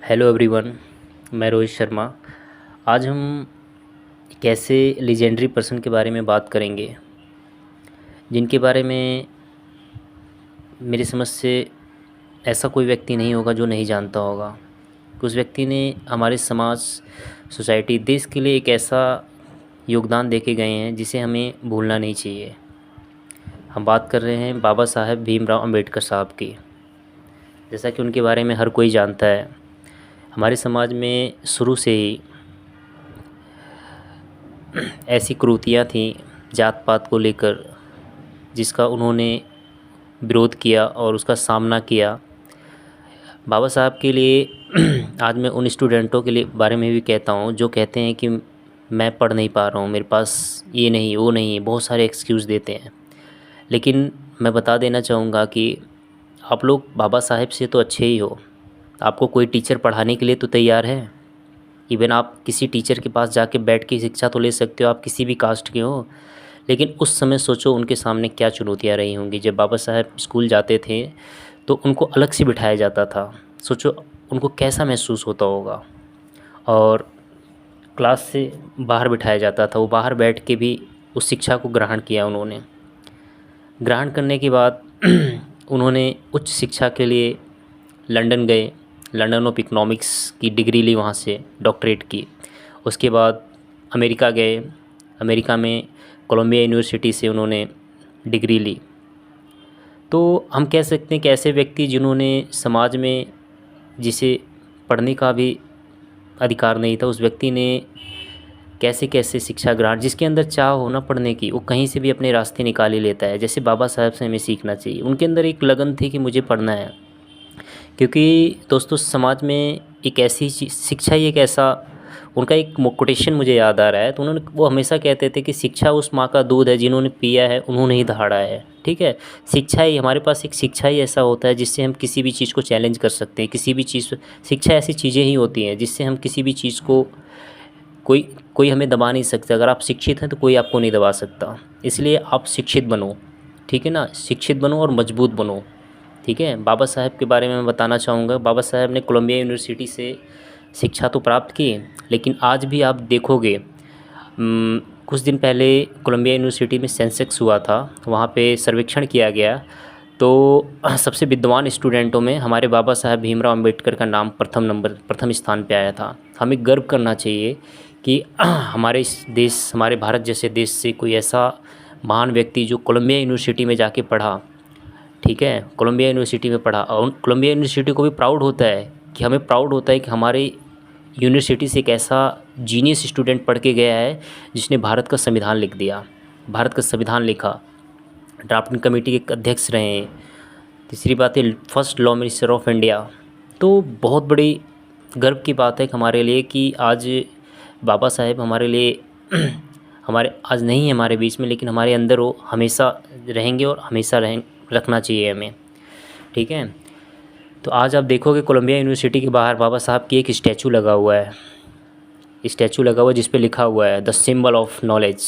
Hello everyone. मैं रोहित शर्मा। आज हम एक ऐसे लेजेंडरी पर्सन के बारे में बात करेंगे जिनके बारे में मेरी समझ से ऐसा कोई व्यक्ति नहीं होगा जो नहीं जानता होगा कि उस व्यक्ति ने हमारे समाज, सोसाइटी, देश के लिए एक ऐसा योगदान दे के गए हैं जिसे हमें भूलना नहीं चाहिए। हम बात कर रहे हैं बाबा साहेब भीमराव अंबेडकर साहब की। जैसा कि उनके बारे में हर कोई जानता है, हमारे समाज में शुरू से ही ऐसी कुरीतियाँ थीं जात पात को लेकर जिसका उन्होंने विरोध किया और उसका सामना किया। बाबा साहब के लिए आज मैं उन स्टूडेंटों के लिए बारे में भी कहता हूँ जो कहते हैं कि मैं पढ़ नहीं पा रहा हूँ, मेरे पास ये नहीं वो नहीं, बहुत सारे एक्सक्यूज़ देते हैं। लेकिन मैं बता देना चाहूँगा कि आप लोग बाबा साहेब से तो अच्छे ही हो। आपको कोई टीचर पढ़ाने के लिए तो तैयार है। इवन आप किसी टीचर के पास जाके बैठ के शिक्षा तो ले सकते हो, आप किसी भी कास्ट के हो। लेकिन उस समय सोचो उनके सामने क्या चुनौतियाँ रही होंगी। जब बाबा साहब स्कूल जाते थे तो उनको अलग से बिठाया जाता था। सोचो उनको कैसा महसूस होता होगा। और क्लास से बाहर बिठाया जाता था, वो बाहर बैठ के भी उस शिक्षा को ग्रहण किया उन्होंने। ग्रहण करने के बाद उन्होंने उच्च शिक्षा के लिए लंदन गए। लंदन ऑफ इकोनॉमिक्स की डिग्री ली, वहाँ से डॉक्टरेट की। उसके बाद अमेरिका गए। अमेरिका में कोलंबिया यूनिवर्सिटी से उन्होंने डिग्री ली। तो हम कह सकते हैं कि ऐसे व्यक्ति जिन्होंने समाज में जिसे पढ़ने का भी अधिकार नहीं था, उस व्यक्ति ने कैसे कैसे शिक्षा ग्रहण, जिसके अंदर चाह हो ना पढ़ने की, वो कहीं से भी अपने रास्ते निकाल ही लेता है। जैसे बाबा साहब से हमें सीखना चाहिए। उनके अंदर एक लगन थी कि मुझे पढ़ना है। क्योंकि दोस्तों समाज में एक ऐसी शिक्षा ही एक ऐसा, उनका एक कोटेशन मुझे याद आ रहा है। तो उन्होंने वो हमेशा कहते थे कि शिक्षा उस माँ का दूध है जिन्होंने पिया है उन्होंने ही दहाड़ा है। ठीक है, शिक्षा ही हमारे पास, एक शिक्षा ही ऐसा होता है जिससे हम किसी भी चीज़ को चैलेंज कर सकते हैं। किसी भी चीज़, शिक्षा ऐसी चीज़ें ही होती हैं जिससे हम किसी भी चीज़ को, कोई कोई हमें दबा नहीं सकता। अगर आप शिक्षित हैं तो कोई आपको नहीं दबा सकता। इसलिए आप शिक्षित बनो, ठीक है ना, शिक्षित बनो और मजबूत बनो। ठीक है। बाबा साहब के बारे में मैं बताना चाहूँगा। बाबा साहब ने कोलंबिया यूनिवर्सिटी से शिक्षा तो प्राप्त की, लेकिन आज भी आप देखोगे, कुछ दिन पहले कोलंबिया यूनिवर्सिटी में सेंसेक्स हुआ था, वहाँ पे सर्वेक्षण किया गया। तो सबसे विद्वान स्टूडेंटों में हमारे बाबा साहब भीमराव अंबेडकर का नाम प्रथम स्थान पे आया था। हमें गर्व करना चाहिए कि हमारे इस देश, हमारे भारत जैसे देश से कोई ऐसा महान व्यक्ति जो कोलंबिया यूनिवर्सिटी में जाके पढ़ा, ठीक है, कोलंबिया यूनिवर्सिटी में पढ़ा। और कोलंबिया यूनिवर्सिटी को भी प्राउड होता है कि हमें प्राउड होता है कि हमारे यूनिवर्सिटी से एक ऐसा जीनियस स्टूडेंट पढ़ के गया है जिसने भारत का संविधान लिख दिया, भारत का संविधान लिखा, ड्राफ्टिंग कमेटी के अध्यक्ष रहे। तीसरी बात है first law minister of India. तो बहुत बड़ी गर्व की बात है हमारे लिए कि आज बाबा साहेब हमारे लिए हमारे आज नहीं है हमारे बीच में, लेकिन हमारे अंदर वो हमेशा रहेंगे और हमेशा रखना चाहिए हमें। ठीक है। तो आज आप देखोगे कोलंबिया यूनिवर्सिटी के बाहर बाबा साहब की एक स्टैचू लगा हुआ है। स्टैचू लगा हुआ है जिस पे लिखा हुआ है द सिंबल ऑफ नॉलेज,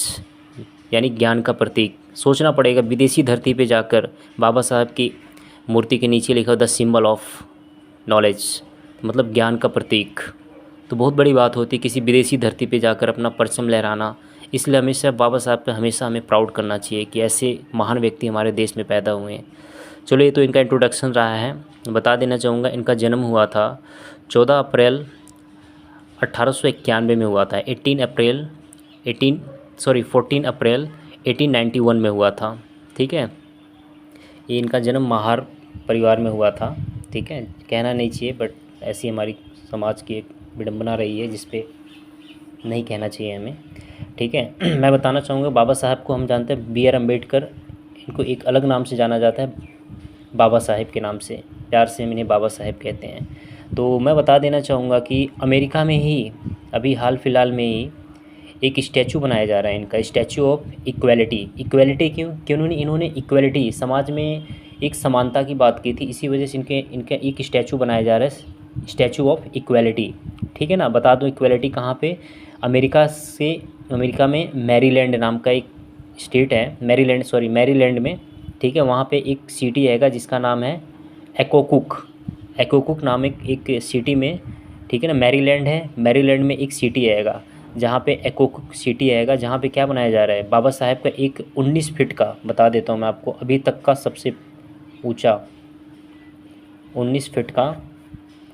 यानी ज्ञान का प्रतीक। सोचना पड़ेगा, विदेशी धरती पे जाकर बाबा साहब की मूर्ति के नीचे लिखा द सिंबल ऑफ नॉलेज, मतलब ज्ञान का प्रतीक। तो बहुत बड़ी बात होती है किसी विदेशी धरती पे जाकर अपना परचम लहराना। इसलिए हमेशा बाबा साहब पे हमेशा हमें प्राउड करना चाहिए कि ऐसे महान व्यक्ति हमारे देश में पैदा हुए हैं। चलो, ये तो इनका इंट्रोडक्शन रहा है। बता देना चाहूँगा इनका जन्म हुआ था 14 अप्रैल 1891 में हुआ था। 14 अप्रैल 1891 में हुआ था। ठीक है। ये इनका जन्म महार परिवार में हुआ था। ठीक है, कहना नहीं चाहिए, बट ऐसी हमारी समाज की एक विडंबना रही है जिस पे नहीं कहना चाहिए हमें। ठीक है। मैं बताना चाहूँगा बाबा साहब को हम जानते हैं बी आर अम्बेडकर, इनको एक अलग नाम से जाना जाता है, बाबा साहेब के नाम से, प्यार से हम इन्हें बाबा साहेब कहते हैं। तो मैं बता देना चाहूँगा कि अमेरिका में ही अभी हाल फिलहाल में ही एक स्टैचू बनाया जा रहा है इनका, स्टैचू ऑफ इक्वालिटी। इक्वालिटी क्यों इन्होंने इक्वालिटी, समाज में एक समानता की बात की थी, इसी वजह से इनका एक स्टैचू बनाया जा रहा है, स्टैचू ऑफ इक्वालिटी। ठीक है ना। बता दूं इक्वालिटी कहाँ पे, अमेरिका में मैरीलैंड नाम का एक स्टेट है, मैरीलैंड में। ठीक है, वहाँ पे एक सिटी हैगा जिसका नाम है एकोकुक नामक एक सिटी में ठीक है ना। मैरीलैंड है, मैरीलैंड में एक सिटी आएगा जहाँ पे एकोक सिटी आएगा, जहाँ पे क्या बनाया जा रहा है, बाबा साहेब का एक 19 फीट का, बता देता हूँ मैं आपको, अभी तक का सबसे ऊंचा 19 फीट का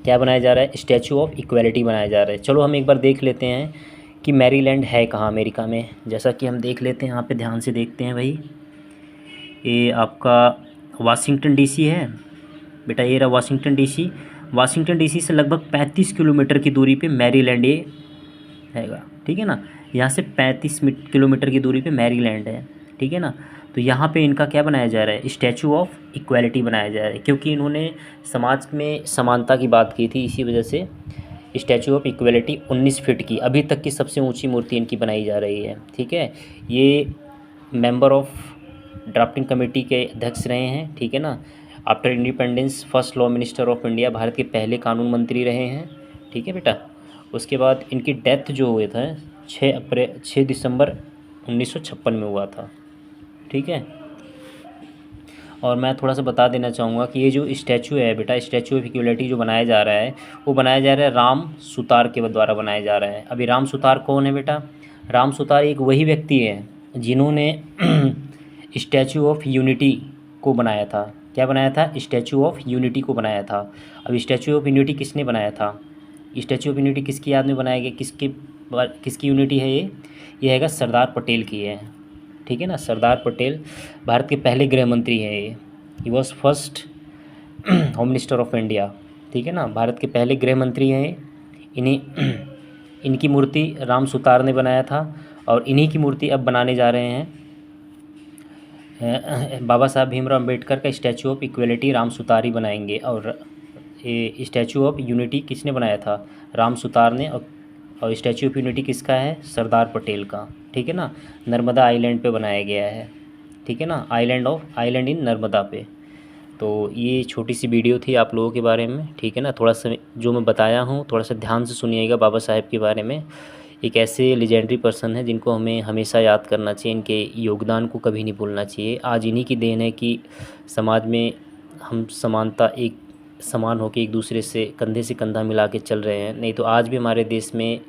क्या बनाया जा रहा है, स्टैचू ऑफ इक्वलिटी बनाया जा रहा है। चलो हम एक बार देख लेते हैं कि मैरीलैंड है कहाँ अमेरिका में। जैसा कि हम देख लेते हैं, यहाँ पे ध्यान से देखते हैं भाई, ये आपका वाशिंगटन डीसी है बेटा, ये रहा वाशिंगटन डीसी। वाशिंगटन डीसी से लगभग 35 किलोमीटर की दूरी पे मैरीलैंड ये हैगा, ठीक है ना। यहाँ से 35 किलोमीटर की दूरी पे मैरीलैंड है, ठीक है ना। तो यहाँ पे इनका क्या बनाया जा रहा है, स्टैचू ऑफ इक्वलिटी बनाया जा रहा है, क्योंकि इन्होंने समाज में समानता की बात की थी, इसी वजह से स्टैचू ऑफ इक्वलिटी 19 फीट की अभी तक की सबसे ऊंची मूर्ति इनकी बनाई जा रही है, ठीक है। ये मेंबर ऑफ ड्राफ्टिंग कमेटी के अध्यक्ष रहे हैं, ठीक है ना। After independence first law minister of India, Bharat के पहले कानून मंत्री रहे हैं, ठीक है बेटा। उसके बाद इनकी डेथ जो हुए था 6 दिसंबर 1956 में हुआ था, ठीक है। और मैं थोड़ा सा बता देना चाहूँगा कि ये जो स्टैचू है बेटा, स्टैचू ऑफ इक्वलिटी जो बनाया जा रहा है, वो बनाया जा रहा है राम सुतार के द्वारा बनाया जा रहा है। अभी राम सुतार कौन है बेटा, राम सुतार एक वही व्यक्ति है जिन्होंने स्टैचू ऑफ यूनिटी को बनाया था। क्या बनाया था, स्टैचू ऑफ यूनिटी को बनाया था। अब स्टैचू ऑफ यूनिटी किसने बनाया था, स्टैचू ऑफ यूनिटी किसकी याद में बनाया गया, किसकी यूनिटी है ये हैगा सरदार पटेल की है, ठीक है ना। सरदार पटेल भारत के पहले गृह मंत्री हैं ये, he was first home minister of India, ठीक है ना। भारत के पहले गृह मंत्री हैं इन्हीं इनकी मूर्ति राम सुतार ने बनाया था, और इन्हीं की मूर्ति अब बनाने जा रहे हैं बाबा साहब भीमराव अम्बेडकर का statue of equality Ram Sutar ही बनाएंगे। और ये स्टैचू ऑफ यूनिटी किसने बनाया था, राम सुतार ने, और स्टैचू ऑफ यूनिटी किसका है, सरदार पटेल का, ठीक है ना। नर्मदा आइलैंड पे बनाया गया है, ठीक है ना, आइलैंड इन नर्मदा पे। तो ये छोटी सी वीडियो थी आप लोगों के बारे में, ठीक है ना। थोड़ा सा जो मैं बताया हूँ थोड़ा सा ध्यान से सुनिएगा बाबा साहेब के बारे में। एक ऐसे लेजेंडरी पर्सन है जिनको हमें हमेशा याद करना चाहिए, इनके योगदान को कभी नहीं भूलना चाहिए। आज इन्हीं की देन है कि समाज में हम समानता, एक समान होकर एक दूसरे से कंधा मिला के चल रहे हैं, नहीं तो आज भी हमारे देश में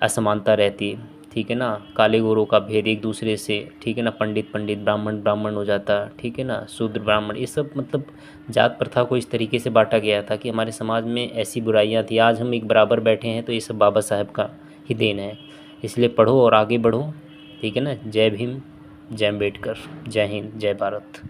असमानता रहती, ठीक है ना। काले गोरों का भेद एक दूसरे से, ठीक है ना, पंडित ब्राह्मण हो जाता, ठीक है ना, शूद्र ब्राह्मण, ये सब मतलब जात प्रथा को इस तरीके से बांटा गया था कि हमारे समाज में ऐसी बुराइयां थी। आज हम एक बराबर बैठे हैं तो ये सब बाबा साहब का ही देन है। इसलिए पढ़ो और आगे बढ़ो, ठीक है ना। जय भीम, जय अम्बेडकर, जय हिंद, जय भारत।